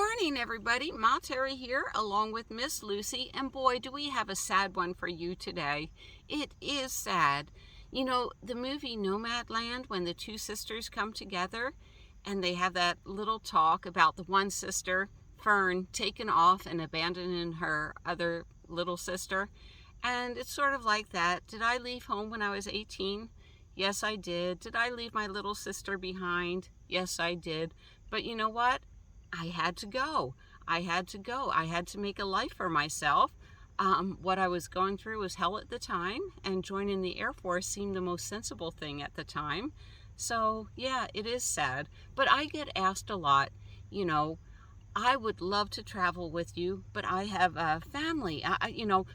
morning, everybody. Ma Terry here, along with Miss Lucy, and boy, do we have a sad one for you today. It is sad. You know, the movie Nomadland, when the two sisters come together and they have that little talk about the one sister, Fern, taken off and abandoning her other little sister. And it's sort of like that. Did I leave home when I was 18? Yes, I did. Did I leave my little sister behind? Yes, I did. But you know what? I had to go. I had to make a life for myself. What I was going through was hell at the time, and joining the Air Force seemed the most sensible thing at the time. So, yeah, it is sad. But I get asked a lot, I would love to travel with you, but I have a family.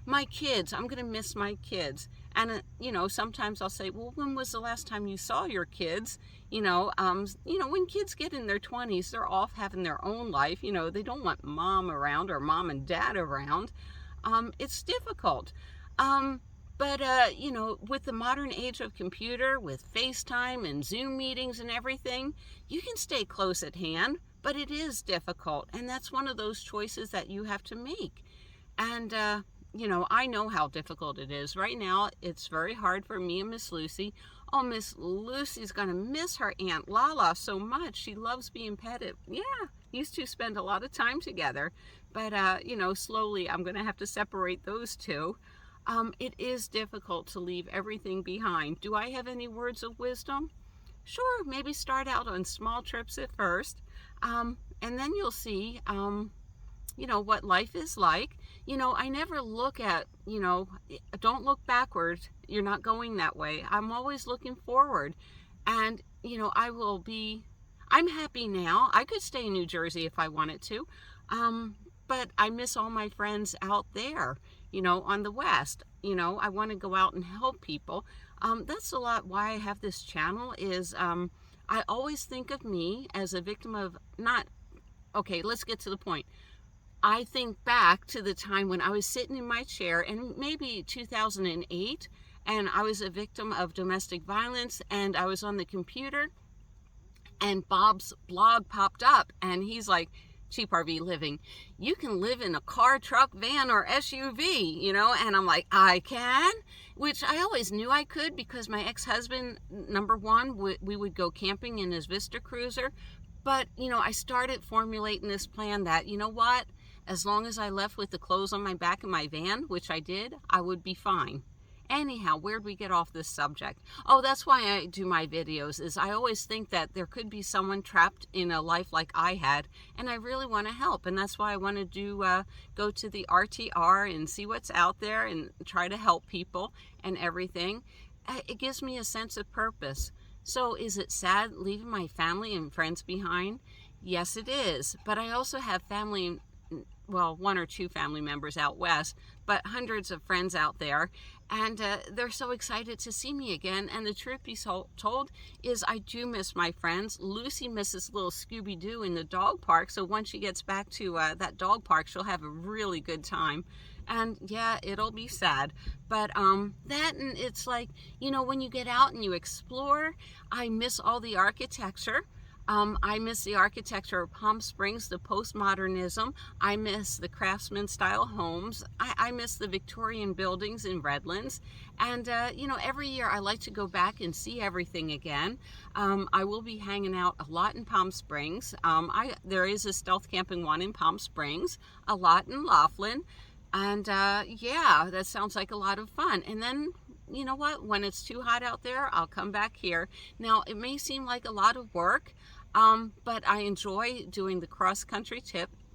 My kids, I'm going to miss my kids. And, sometimes I'll say, well, when was the last time you saw your kids? When kids get in their 20s, they're off having their own life. They don't want mom around or mom and dad around. It's difficult. But with the modern age of computer, with FaceTime and Zoom meetings and everything, you can stay close at hand, but it is difficult. And that's one of those choices that you have to make. And, I know how difficult it is. Right now, it's very hard for me and Miss Lucy. Oh, Miss Lucy's going to miss her Aunt Lala so much. She loves being petted. Yeah, used to spend a lot of time together. But, slowly I'm going to have to separate those two. It is difficult to leave everything behind. Do I have any words of wisdom? Sure, maybe start out on small trips at first. And then you'll see, what life is like. I never look at, don't look backwards. You're not going that way. I'm always looking forward. And, I'm happy now. I could stay in New Jersey if I wanted to. But I miss all my friends out there, on the West. I want to go out and help people. That's a lot why I have this channel is, I always think of me as a victim of okay, let's get to the point. I think back to the time when I was sitting in my chair and maybe 2008, and I was a victim of domestic violence, and I was on the computer and Bob's blog popped up and he's like, cheap RV living. You can live in a car, truck, van, or SUV, and I'm like, I can, which I always knew I could because my ex-husband, number one, we would go camping in his Vista Cruiser. But, I started formulating this plan that, as long as I left with the clothes on my back in my van, which I did, I would be fine. Anyhow, where'd we get off this subject? Oh, that's why I do my videos, is I always think that there could be someone trapped in a life like I had, and I really want to help. And that's why I want to go to the RTR and see what's out there and try to help people and everything. It gives me a sense of purpose. So is it sad leaving my family and friends behind? Yes, it is. But I also have family, well, one or two family members out west, but hundreds of friends out there. And they're so excited to see me again. And the truth be told is I do miss my friends. Lucy misses little Scooby-Doo in the dog park. So once she gets back to that dog park, she'll have a really good time. And yeah, it'll be sad. But that, and it's like, when you get out and you explore, I miss all the architecture. I miss the architecture of Palm Springs, the postmodernism. I miss the craftsman style homes. I miss the Victorian buildings in Redlands. And, every year I like to go back and see everything again. I will be hanging out a lot in Palm Springs. There is a stealth camping one in Palm Springs, a lot in Laughlin. And, yeah, that sounds like a lot of fun. And then, you know what? When it's too hot out there, I'll come back here. Now, it may seem like a lot of work, but I enjoy doing the cross-country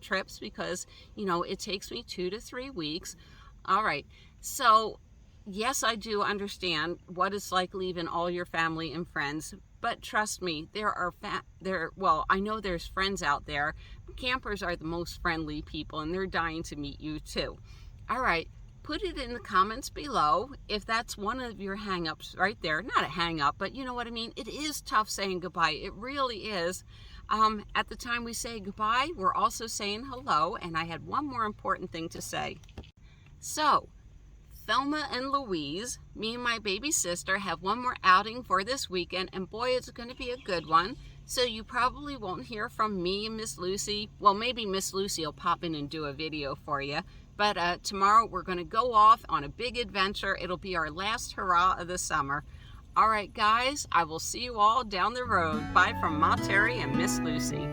trips because, it takes me 2 to 3 weeks. All right. So, yes, I do understand what it's like leaving all your family and friends. But trust me, I know there's friends out there. Campers are the most friendly people, and they're dying to meet you too. All right. Put it in the comments below if that's one of your hang-ups right there. Not a hang-up, but you know what I mean. It is tough saying goodbye. It really is. At the time we say goodbye, we're also saying hello. And I had one more important thing to say. So, Thelma and Louise, me and my baby sister, have one more outing for this weekend. And boy, it's going to be a good one. So you probably won't hear from me and Miss Lucy. Well, maybe Miss Lucy will pop in and do a video for you. But tomorrow we're going to go off on a big adventure. It'll be our last hurrah of the summer. All right, guys, I will see you all down the road. Bye from Ma Terry and Miss Lucy.